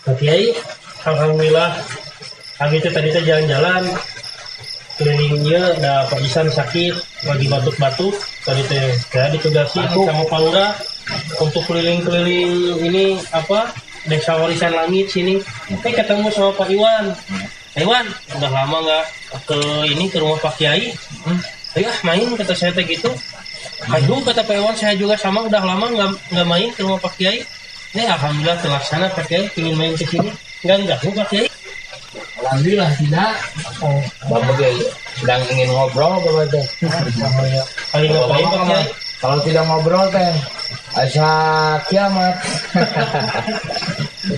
Pak Kiai, alhamdulillah kami itu tadi jalan-jalan kelilingnya ada Pak Isan sakit lagi batuk-batuk tadi teh saya ditugasi sama Pak Lurah untuk keliling-keliling ini apa desa warisan langit sini. Ketemu sama Pak Iwan. Iwan udah lama nggak ke rumah Pak Kiai. Ayo main kata saya teh gitu. Aduh kata Pak Iwan saya juga sama udah lama nggak main ke rumah Pak Kiai. Alhamdulillah terlaksana Pak Kiai ingin main ke sini. Enggak Pak Kiai. Alhamdulillah tidak. Bapak Kiai sedang ingin ngobrol Bapak teh. Kali ngapain Pak Kiai? Kalau tidak ngobrol teh asa kiamat.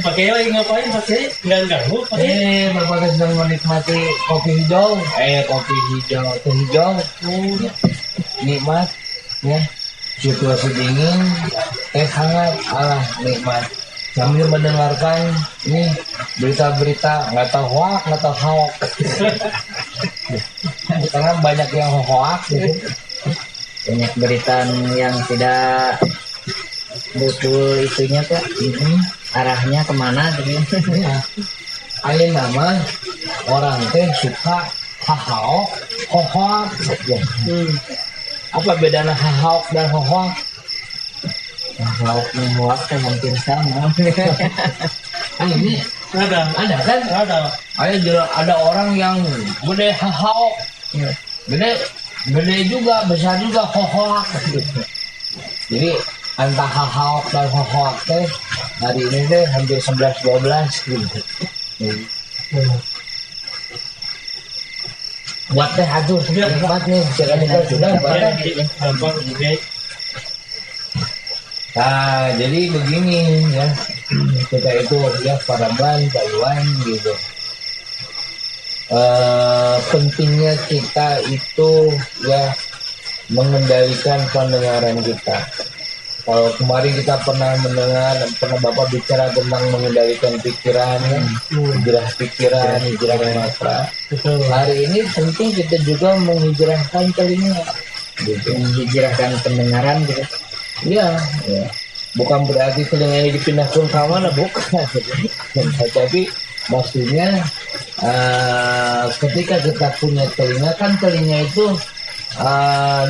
Pak Kiai lagi ngapain Pak Kiai? Enggak ganggu Pak Kiai. Bapak teh sedang menikmati kopi hijau. Kopi hijau, teh hijau. Nikmat ya. Situasi dingin, teh hangat, nikmat. Sambil mendengarkan ini berita-berita nggak tahu hoak, nggak tahu haok. Karena banyak yang hoak gitu. Banyak berita yang tidak betul itunya tuh. Arahnya kemana gitu. Ada nama orang teh suka hahaok, hoak. Apa bedanya hahaok dan hoak? Hahaok dan hoak kan hampir sama. Ini ada kan? Ada orang yang gede hahaok, gede juga, besar juga hoak. Jadi antara hahaok dan hoak teh hari ini teh hampir 11-12 gitu. Buat teh aduh nikmat nih sudah buat teh. Nah jadi begini ya, kita itu ya para Pak Iwan gitu. Pentingnya kita itu ya mengendalikan pendengaran kita. Kalau kemarin kita pernah Bapak bicara tentang mengendalikan pikiran, hijrah pikiran, hijrah mata. Hari ini penting kita juga menghijrahkan telinga, gitu. Menghijrahkan pendengaran gitu. Ya. Bukan berarti telinganya dipindahkan ke mana, bukan. Tapi maksudnya ketika kita punya telinga, kan telinga itu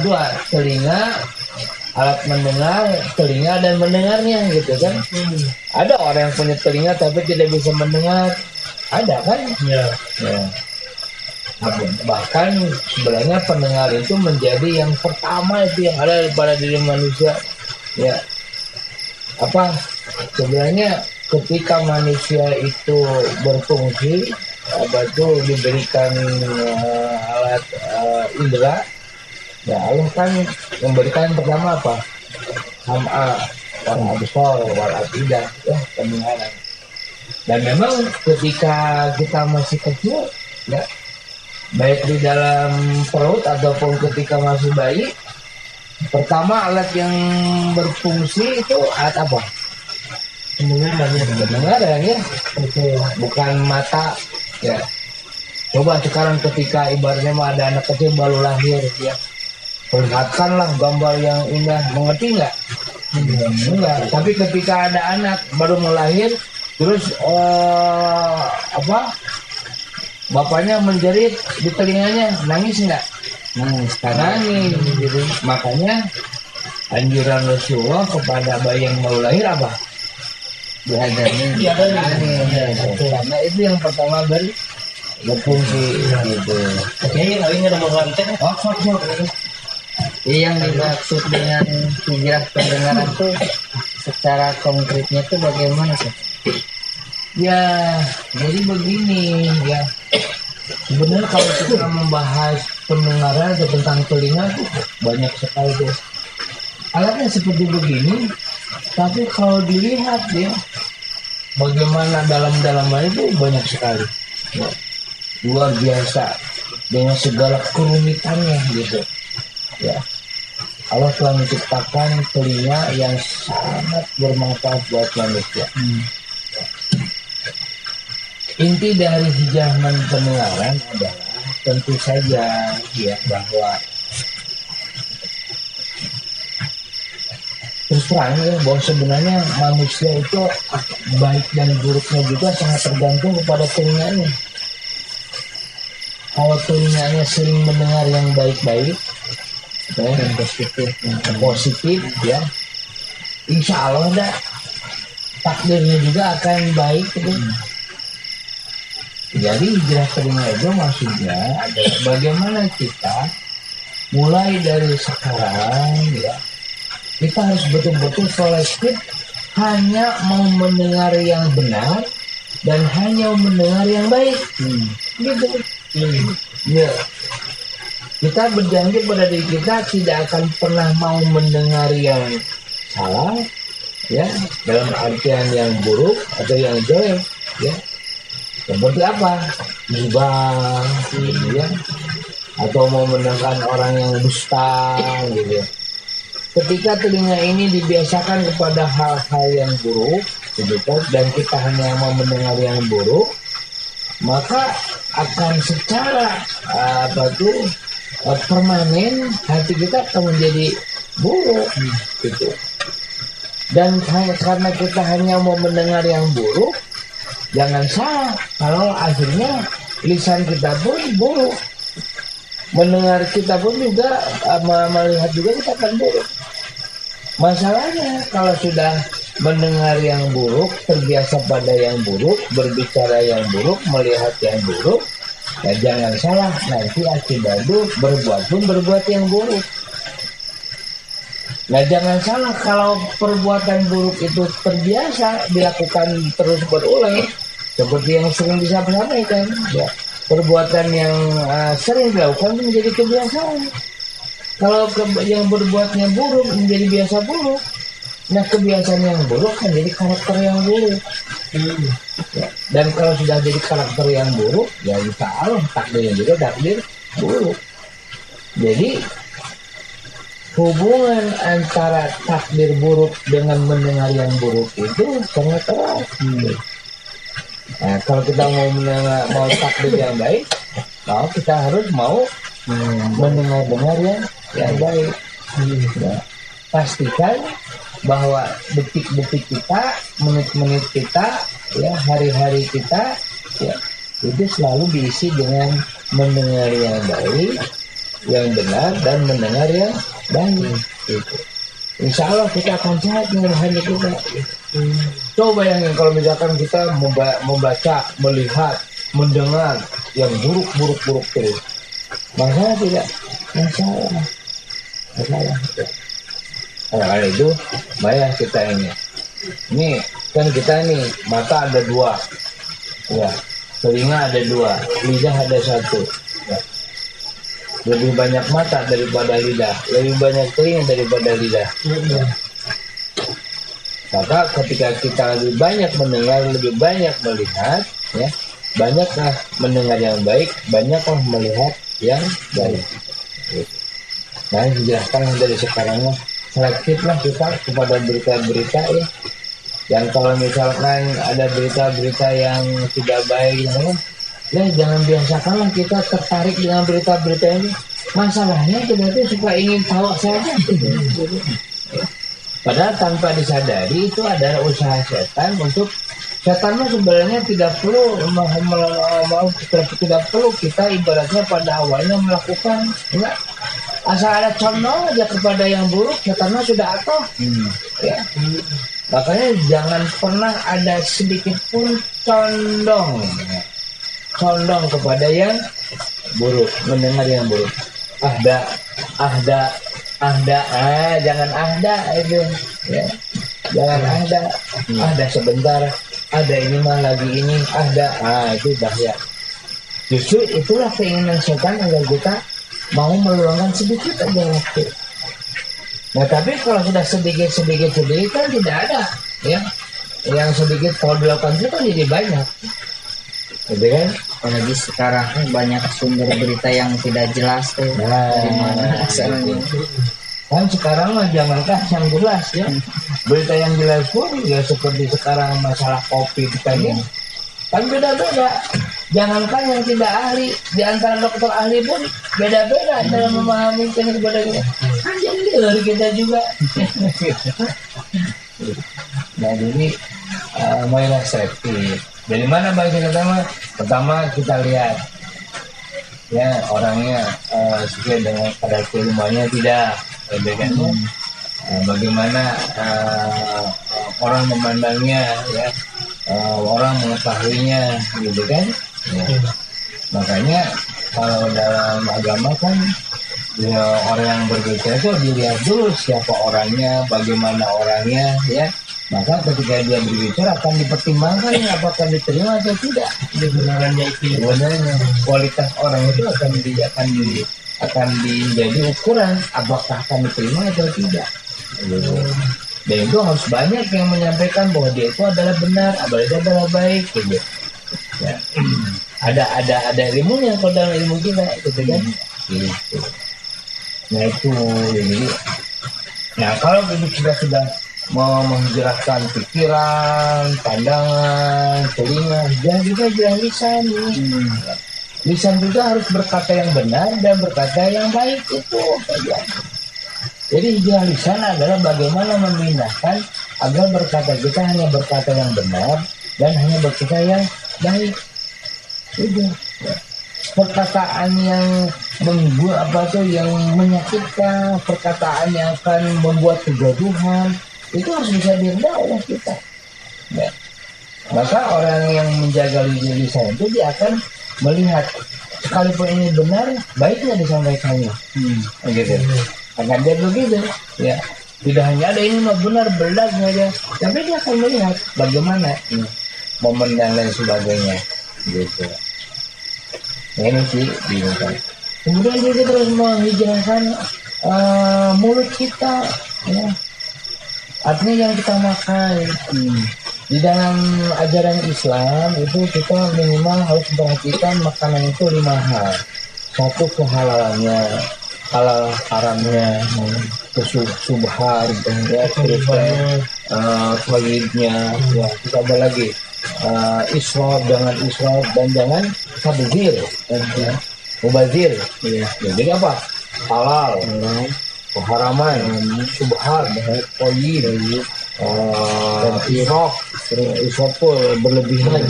dua, telinga alat mendengar, telinga dan mendengarnya gitu kan. Ada orang yang punya telinga tapi tidak bisa mendengar, ada kan? Ya. Bahkan sebenarnya pendengar itu menjadi yang pertama itu yang ada pada diri manusia. Ya. Apa sebenarnya ketika manusia itu berfungsi, itu diberikan alat indera. Ya Allah kan memberikan pertama apa? Sam'a, wal absar, wal afidah, ya pendengaran. Dan memang ketika kita masih kecil, ya baik di dalam perut ataupun ketika masih bayi, pertama alat yang berfungsi itu alat apa? Pendengaran ya, bukan mata. Ya. Coba sekarang ketika ibaratnya ada anak kecil baru lahir, ya. Perlihatkanlah gambar yang indah, mengerti nggak? Enggak. Tapi ketika ada anak baru melahir, terus bapaknya menjerit di telinganya, nangis nggak? Nangis. Jadi makanya anjuran Rasulullah kepada bayi yang baru lahir apa? Diadani. Karena itu yang pertama berfungsi gitu. Oke, kali ini ada lantai. Yang dimaksud dengan hijrah pendengaran itu secara konkretnya itu bagaimana sih? Ya, jadi begini ya. Sebenarnya kalau kita membahas pendengaran atau tentang telinga itu banyak sekali tuh. Alatnya seperti begini, tapi kalau dilihat ya, bagaimana dalam-dalamnya itu banyak sekali. Ya. Luar biasa dengan segala kerumitannya gitu. Ya. Allah telah menciptakan telinga yang sangat bermanfaat buat manusia. Inti dari hijaman pendengaran adalah tentu saja ya bahwa terus terang ya bahwa sebenarnya manusia itu baik dan buruknya juga sangat tergantung kepada telinganya. Kalau telinganya sering mendengar yang baik-baik, yang positif ya, insya Allah dah takdirnya juga akan baik gitu. Jadi hijrah telinga itu maksudnya adalah bagaimana kita mulai dari sekarang ya, kita harus betul-betul selektif hanya mau mendengar yang benar dan hanya mendengar yang baik. Gitu. Ya. Kita berjanji pada diri kita tidak akan pernah mau mendengar yang salah, ya, dalam artian yang buruk atau yang jelek, ya. Seperti apa? Gibah, gitu ya. Atau mau mendengar orang yang dusta, gitu ya. Ketika telinga ini dibiasakan kepada hal-hal yang buruk, gitu, dan kita hanya mau mendengar yang buruk, maka akan secara permanen hati kita akan menjadi buruk, gitu. Dan karena kita hanya mau mendengar yang buruk, jangan salah kalau akhirnya lisan kita pun buruk, mendengar kita pun juga melihat juga kita akan buruk. Masalahnya kalau sudah mendengar yang buruk, terbiasa pada yang buruk, berbicara yang buruk, melihat yang buruk, ya jangan salah, nanti akibatnya berbuat yang buruk. Nah jangan salah kalau perbuatan buruk itu terbiasa dilakukan terus berulang, seperti yang sering disampaikan, ya, perbuatan yang sering dilakukan menjadi kebiasaan. Kalau yang berbuatnya buruk menjadi biasa buruk, nah kebiasaan yang buruk kan jadi karakter yang buruk. Ya. Dan kalau sudah jadi karakter yang buruk, ya insya Allah takdirnya juga takdir buruk. Jadi hubungan antara takdir buruk dengan mendengar yang buruk itu sangat erat. Nah, kalau kita mau takdir yang baik, kita harus mau mendengar yang baik. Nah, pastikan bahwa detik-detik kita, menit-menit kita, ya hari-hari kita, ya itu selalu diisi dengan mendengar yang baik, yang benar, dan mendengar yang baik. Gitu. Insya Allah kita akan sehat dengan hati kita. Coba bayangin kalau misalkan kita membaca, melihat, mendengar yang buruk terus, masalah tidak? Masalah. Karena itu bayar kita ini kan kita nih mata ada 2, ya, telinga ada 2, lidah ada 1, ya. Lebih banyak mata daripada lidah, lebih banyak telinga daripada lidah, ya. Maka ketika kita lebih banyak mendengar, lebih banyak melihat, ya, banyaklah mendengar yang baik, banyaklah melihat yang baik. Nah, dijelaskan dari sekarang selektiflah kita kepada berita-berita, ya. Dan kalau misalkan ada berita-berita yang tidak baik, ya jangan biasakanlah kita tertarik dengan berita-berita ini. Masalahnya kita itu suka ingin tahu saja. Padahal tanpa disadari itu adalah usaha setan untuk setan sebenarnya tidak perlu tidak perlu kita ibaratnya pada awalnya melakukan, enggak. Asal ada condong aja kepada yang buruk, setannya sudah atoh. Ya. Makanya jangan pernah ada sedikit pun condong kepada yang buruk, mendengar yang buruk. Jangan itu, ya. Jangan ada sebentar, ada ini mah lagi ini, itu bahaya. Justru itulah keinginan setan agar kita mau meluangkan sedikit aja waktu. Nah tapi kalau sudah sedikit kan tidak ada, ya. Yang sedikit kalau dilakukan itu kan jadi banyak, gitu kan? Apalagi sekarang banyak sumber berita yang tidak jelas tuh, dari mana asalnya. Kan sekarang mah jangankan yang jelas, ya, berita yang jelas pun ya seperti sekarang masalah COVID tadi, kan beda-beda. Jangankan yang tidak ahli, di antara dokter ahli pun beda-beda dalam memahami kehidupan kita. Kan jadi dari kita juga. Nah jadi mainlah selektif. Dari mana bagi pertama? Pertama kita lihat ya orangnya sesuai dengan kadar keilmuannya tidak, ya kan? Bagaimana orang memandangnya, ya orang mengetahuinya, gitu kan? Ya. Makanya kalau dalam agama kan ya, orang yang berbicara itu dilihat dulu siapa orangnya, bagaimana orangnya, ya. Maka ketika dia berbicara akan dipertimbangkan apakah diterima atau tidak. Kebenarannya itu. Sebenarnya kualitas orang itu akan menjadi ukuran apakah akan diterima atau tidak. Dan itu harus banyak yang menyampaikan bahwa dia itu adalah benar, dia adalah baik, gitu. Ya. Ada ilmunya kalau dalam ilmu kita, gitu kan? Gitu. Nah itu, jadi, nah kalau kita sudah mau menjelaskan pikiran, pandangan, telinga, jangan juga jangan lisan. Lisan juga harus berkata yang benar dan berkata yang baik itu saja. Jadi hijrah lisan adalah bagaimana memindahkan agar berkata kita hanya berkata yang benar dan hanya berkata yang baik. Itu perkataan yang membuat yang menyakitkan, perkataan yang akan membuat kegaduhan, itu harus bisa diredam oleh kita. Ya. Maka orang yang menjaga lisan itu dia akan melihat sekalipun ini benar, baiknya disampaikannya. Gitu. Akan dia begitu, ya. Tidak hanya ada ini benar saja, tapi dia akan melihat bagaimana momen dan lain sebagainya. Gitu. Nah, ini sih bingung. Kemudian dia terus menghijrahkan mulut kita, ya. Artinya yang kita makan. Di dalam ajaran Islam itu kita minimal harus memperhatikan makanan itu 5 hal. 1 kehalalannya, halal haramnya, subhan, ya, terus toyibnya, ya, kita ada lagi israf, jangan israf dan jangan tabdzir, ya, mubazir, ya. Jadi apa? Halal, keharaman, subhan, toyib, israf, berlebihan,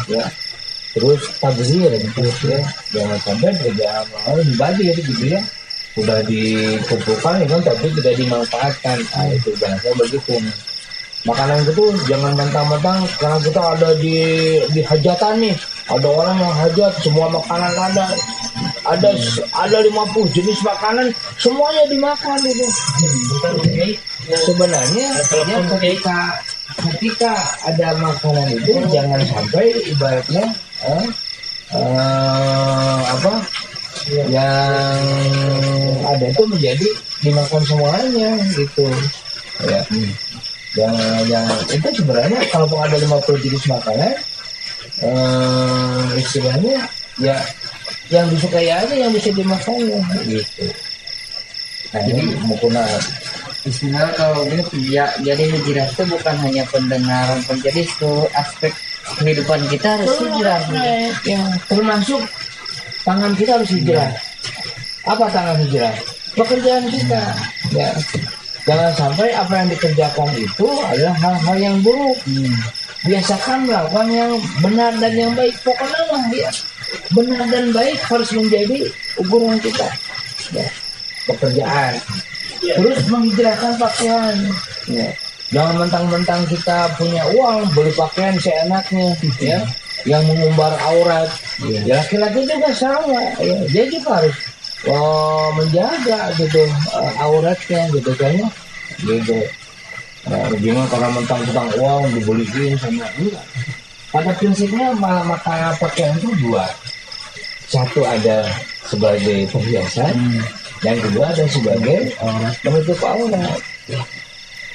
ya. Terus tabdzir, ya, jangan sampai berjamaah dibagi, gitu ya. Sudah dikumpulkan, ya kan, tapi tidak dimanfaatkan. Nah, itu jangan sampai begitu. Makanan itu jangan mentang-mentang karena kita ada di hajatan nih, ada orang yang hajat, semua makanan ada 50 jenis makanan, semuanya dimakan itu. Sebenarnya ya, ketika ada makanan itu jangan sampai ibaratnya yang ada itu menjadi dimakan semuanya gitu, ya. Yang itu sebenarnya kalau ada 50 jenis makanan, istilahnya ya yang disukai aja yang bisa dimakannya gitu. Nah, jadi mukuna Bismillah kalau gitu ya, jadi hijrah itu bukan hanya pendengaran, jadi seluruh aspek kehidupan kita harus hijrah. Ya, termasuk tangan kita harus hijrah. Apa tangan hijrah? Pekerjaan kita. Ya. Jangan sampai apa yang dikerjakan itu adalah hal-hal yang buruk. Biasakan melakukan yang benar dan yang baik. Pokoknya lah, ya. Benar dan baik harus menjadi ukuran kita. Ya. Pekerjaan. Terus menghijrahkan pakaian. Ya. Jangan mentang-mentang kita punya uang beli pakaian seenaknya, ya. Yang mengumbar aurat. Ya, laki-laki juga sama. Ya. Dia juga harus menjaga gitu auratnya gitu kan, gitu. Nah, gimana kalau mentang-mentang uang dibeliin sama enggak? Pada prinsipnya maka pakaian itu 2. 1 ada sebagai perhiasan, yang kedua ada sebagai menutup aurat.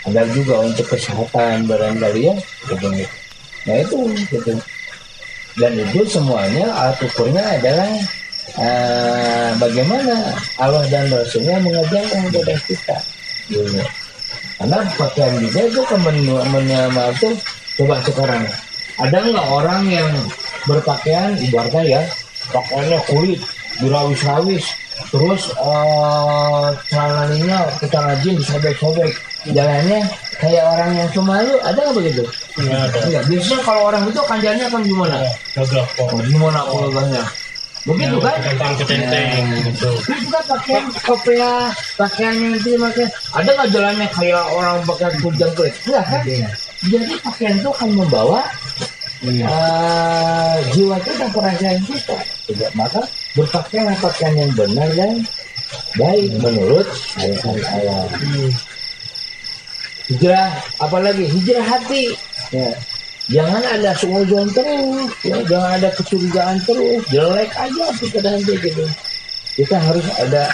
Ada juga untuk kesehatan barangkali, ya, gitu. Nah itu gitu. Dan itu semuanya alat ukurnya adalah bagaimana Allah dan Rasulnya mengajarkan kepada kita, gitu. Karena pakaian juga itu itu coba sekarang ada nggak orang yang berpakaian ibaratnya ya pakaiannya kulit dirawis-rawis terus celananya kita rajin disobek-sobek, jalannya kayak orang yang pemalu, ada nggak begitu? Nggak ada. Enggak. Biasanya kalau orang itu kan jalannya kan gimana? Gagah kok. Gimana kologanya? Begitu kan? Tentang ketenteng gitu. Terus juga pakaian yang itu pakai. Ada nggak jalannya kayak orang pakai kujang kulit? Enggak kan? Jadi pakaian itu akan membawa jiwa kita, perasaan kita. Tidak, maka pakaian yang benar dan baik menurut ayat-ayat Allah. Hijrah, apalagi hijrah hati. Ya. Jangan ada suudzon terus, ya. Jangan ada kecurigaan terus, jelek aja kita nanti gitu. Kita harus ada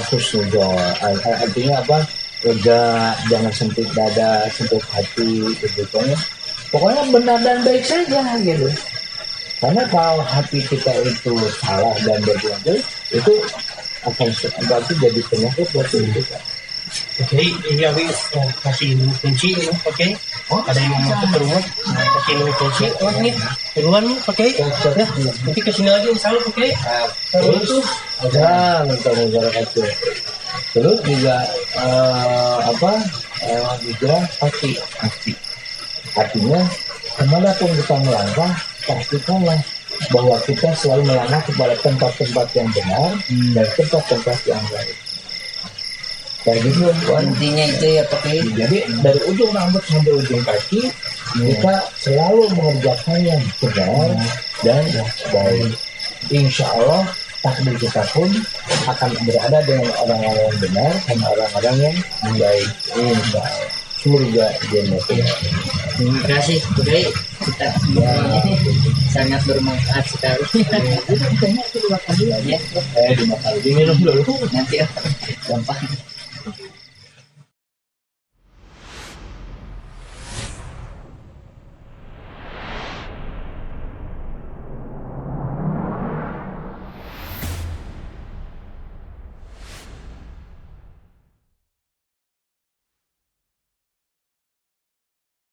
husnudzon. Artinya apa? Lega, jangan sempit dada, sempit hati, gitu kan. Pokoknya benar dan baik saja gitu. Karena kalau hati kita itu salah dan berbuat itu akan berarti jadi penyakit buat diri kita. Oke, ini aku kasih kunci ini, oke? Ada yang mau masuk ke rumah, kasih ini kunci, ini duluan nih, oke? Ya, nanti kesini lagi, insya Allah, oke? Terus ada negara kecil. Terus juga hijrah hati. Artinya kemanapun kita melangkah, pastikanlah bahwa kita selalu melangkah kepada tempat-tempat yang benar dan tempat-tempat yang baik. Kayak gitu, Intinya itu ya pakai. jadi dari ujung rambut sampai ujung kaki kita selalu mengerjakan yang benar dan baik. Insya Allah takdir kita pun akan berada dengan orang-orang yang benar dan orang-orang yang baik. Insya Allah surga jannah. Terima kasih, Oke. Kita sangat bermanfaat sekali. Itu ditanya itu 2 kali aja. 2 kali diminum dulu. Nanti gampang.